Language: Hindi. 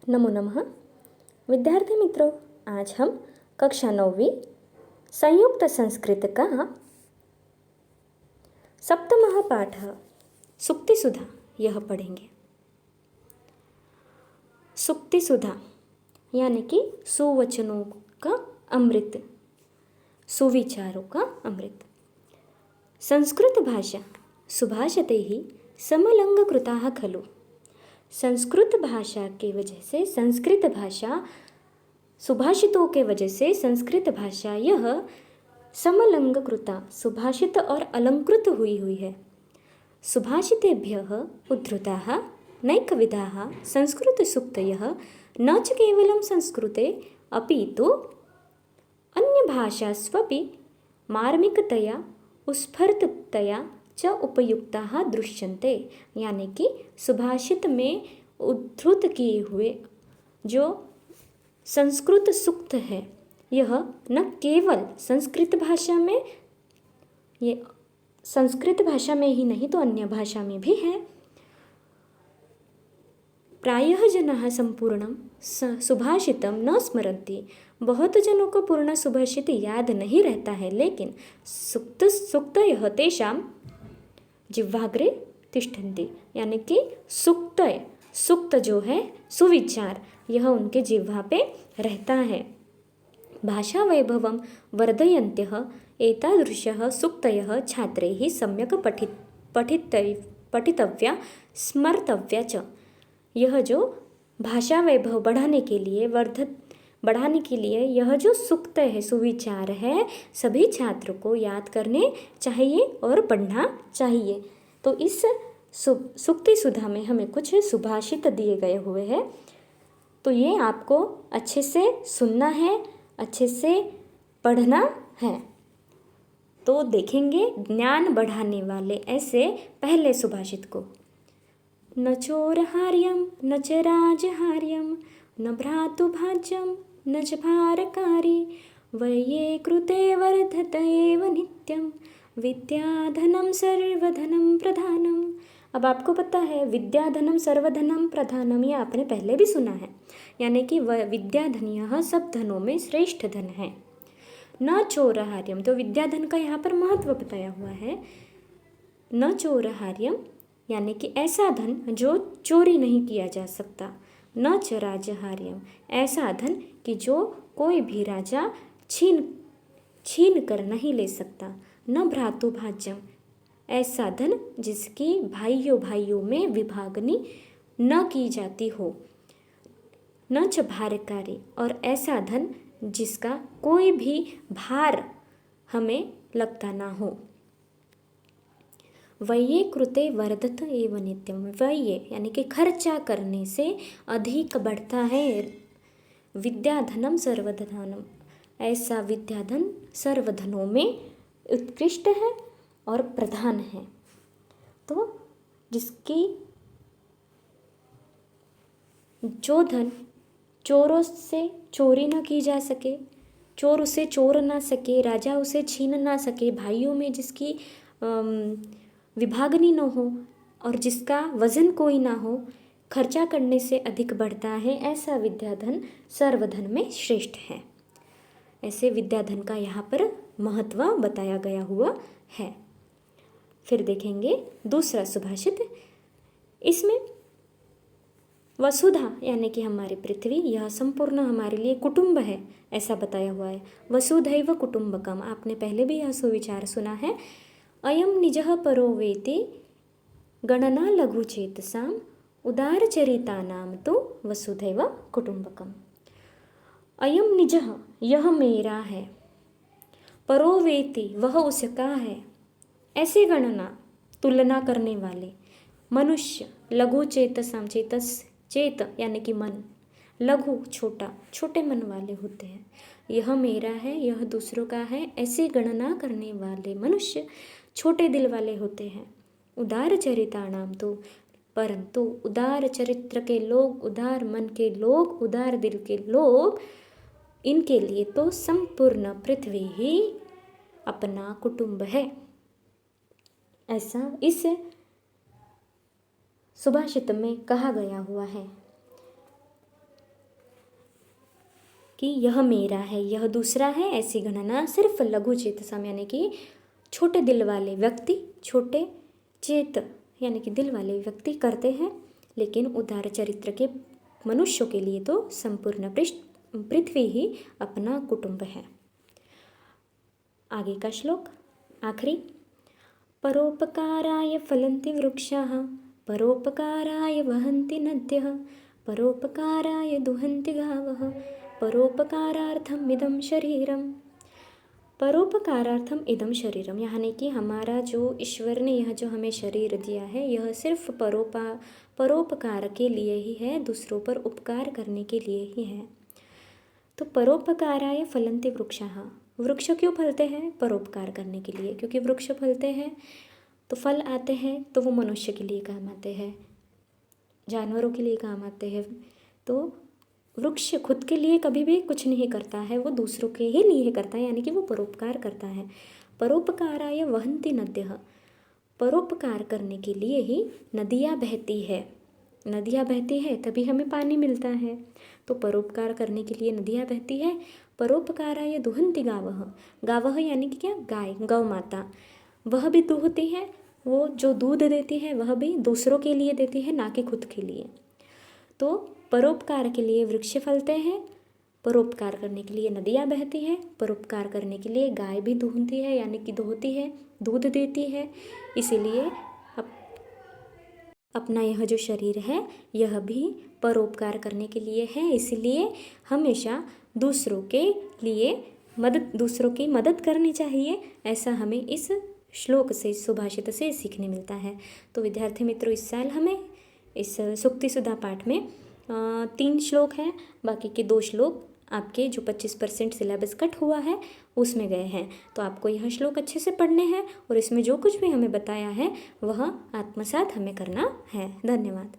नमो नमः। विद्यार्थी मित्रों, आज हम कक्षा 9वीं संयुक्त संस्कृत का सप्तमः पाठ सुक्तिसुधा यह पढ़ेंगे। सुक्तिसुधा यानी कि सुवचनों का अमृत, सुविचारों का अमृत। संस्कृत भाषा सुभाषते ही समलंघकृता खलु। संस्कृत भाषा के वजह से संस्कृत भाषा, सुभाषितों के वजह से संस्कृत भाषा यह समलंघकृता, सुभाषित और अलंकृत हुई है। सुभाषितेभ्यः उद्धृताः नैकविधाः संस्कृतसूक्तयः न च केवलं संस्कृते अपि तु अन्यभाषास्वपि मार्मिकतया उत्स्फूर्ततया च उपयुक्ताः दृश्यन्ते। यानी कि सुभाषित में उद्धृत किए हुए जो संस्कृत सूक्त है यह न केवल संस्कृत भाषा में, ये संस्कृत भाषा में ही नहीं तो अन्य भाषा में भी है। प्रायः जनाः संपूर्णं सुभाषितं न स्मरन्ति। बहुत जनों को पूर्ण सुभाषित याद नहीं रहता है, लेकिन सूक्तयः तेषां जिह्वाग्रे तिष्ठन्ति। यानी कि सूक्त जो है सुविचार, यह उनके जिह्वा पे रहता है। भाषा वैभवं वर्धयन्त्यः एतादृशः सूक्तयः छात्रैः सम्यक् पठितव्या स्मर्तव्या च। यह जो भाषा वैभव बढ़ाने के लिए यह जो सूक्त है, सुविचार है, सभी छात्रों को याद करने चाहिए और पढ़ना चाहिए। तो इस सुक्तिसुधा में हमें कुछ सुभाषित दिए गए हुए हैं, तो ये आपको अच्छे से सुनना है, अच्छे से पढ़ना है। तो देखेंगे ज्ञान बढ़ाने वाले ऐसे पहले सुभाषित को। न चोरहार्यं न च राजहार्यं न भ्रातुभाज्यं न च भारकारी वये कृते वर्धत एव नित्यं विद्याधनं सर्वधनं प्रधानम। अब आपको पता है विद्याधनम सर्वधनम प्रधानम, ये आपने पहले भी सुना है। यानी कि वह विद्याधन यह सब धनों में श्रेष्ठ धन है। न चोरहार्यम, तो विद्याधन का यहाँ पर महत्व बताया हुआ है। न चोरहार्यम यानी कि ऐसा धन जो चोरी नहीं किया जा सकता। न च राजहार्यम, ऐसा धन कि जो कोई भी राजा छीन कर नहीं ले सकता। न भ्रातुभाज्यम, ऐसा धन जिसकी भाइयों में विभागनी न की जाती हो। न च भारकारी, और ऐसा धन जिसका कोई भी भार हमें लगता ना हो। व्यये कृते वर्धत एव नित्यम, व्यय यानी कि खर्चा करने से अधिक बढ़ता है। विद्याधनम सर्वधनम, ऐसा विद्याधन सर्वधनों में उत्कृष्ट है और प्रधान है। तो जिसकी जो धन चोरों से चोरी ना की जा सके, चोर उसे चोर ना सके, राजा उसे छीन ना सके, भाइयों में जिसकी विभागनी न हो और जिसका वजन कोई ना हो, खर्चा करने से अधिक बढ़ता है, ऐसा विद्याधन सर्वधन में श्रेष्ठ है। ऐसे विद्याधन का यहाँ पर महत्व बताया गया हुआ है। फिर देखेंगे दूसरा सुभाषित। इसमें वसुधा यानी कि हमारी पृथ्वी यह संपूर्ण हमारे लिए कुटुंब है, ऐसा बताया हुआ है। वसुधैव कुटुंबकम, आपने पहले भी यह सुविचार सुना है। अयम निजः परो वेति गणना लघुचेतसाम उदारचरितानाम तो वसुधैव कुटुंबकम। अयम निजः, यह मेरा है। परो वेति, वह उसका है। ऐसे गणना, तुलना करने वाले मनुष्य, लघु चेतसाम, चेत यानी कि मन, लघु छोटा, छोटे मन वाले होते हैं। यह मेरा है, यह दूसरों का है, ऐसी गणना करने वाले मनुष्य छोटे दिल वाले होते हैं। उदार चरितानाम तो, परंतु उदार चरित्र के लोग, उदार मन के लोग, उदार दिल के लोग, इनके लिए तो संपूर्ण पृथ्वी ही अपना कुटुंब है। ऐसा इस सुभाषित में कहा गया हुआ है। कि यह मेरा है, यह दूसरा है, ऐसी गणना सिर्फ लघु चेतसम यानी कि छोटे दिल वाले व्यक्ति, छोटे चेत यानी कि दिल वाले व्यक्ति करते हैं। लेकिन उदार चरित्र के मनुष्यों के लिए तो संपूर्ण पृथ्वी ही अपना कुटुंब है। आगे का श्लोक आखिरी, परोपकाराय फलन्ति वृक्षाः परोपकाराय वहन्ति नद्यः परोपकाराय दुहन्ति गावः परोपकारार्थम इदं शरीरम। परोपकारार्थम इदं शरीरम यानी कि हमारा जो ईश्वर ने यह जो हमें शरीर दिया है यह सिर्फ परोपकार के लिए ही है, दूसरों पर उपकार करने के लिए ही है। तो परोपकाराय फलन्ति वृक्षाः, वृक्ष क्यों फलते हैं? परोपकार करने के लिए, क्योंकि वृक्ष फलते हैं तो फल आते हैं तो वो मनुष्य के लिए काम आते हैं, जानवरों के लिए काम आते हैं। तो वृक्ष खुद के लिए कभी भी कुछ नहीं करता है, वो दूसरों के ही लिए करता है, यानी कि वो परोपकार करता है। परोपकाराय वहन्ति नद्यः, परोपकार करने के लिए ही नदियाँ बहती है, नदियाँ बहती है तभी हमें पानी मिलता है। तो परोपकार करने के लिए नदियाँ बहती है। परोपकाराय दुहन्ति गावः, गावः यानी कि क्या? गाय, गौ माता, वह भी दूहती है, वो जो दूध देती है वह भी दूसरों के लिए देती है, ना कि खुद के लिए। तो परोपकार के लिए वृक्ष फलते हैं, परोपकार करने के लिए नदियाँ बहती हैं, परोपकार करने के लिए गाय भी दूहती है यानी कि दोहती है, दूध देती है। इसीलिए अपना यह जो शरीर है यह भी परोपकार करने के लिए है। इसलिए हमेशा दूसरों की मदद करनी चाहिए, ऐसा हमें इस श्लोक से, सुभाषित से सीखने मिलता है। तो विद्यार्थी मित्रों, इस साल हमें इस सूक्ति सुधा पाठ में 3 श्लोक हैं, बाकी के 2 श्लोक आपके जो 25% सिलेबस कट हुआ है उसमें गए हैं। तो आपको यह श्लोक अच्छे से पढ़ने हैं और इसमें जो कुछ भी हमें बताया है वह आत्मसात हमें करना है। धन्यवाद।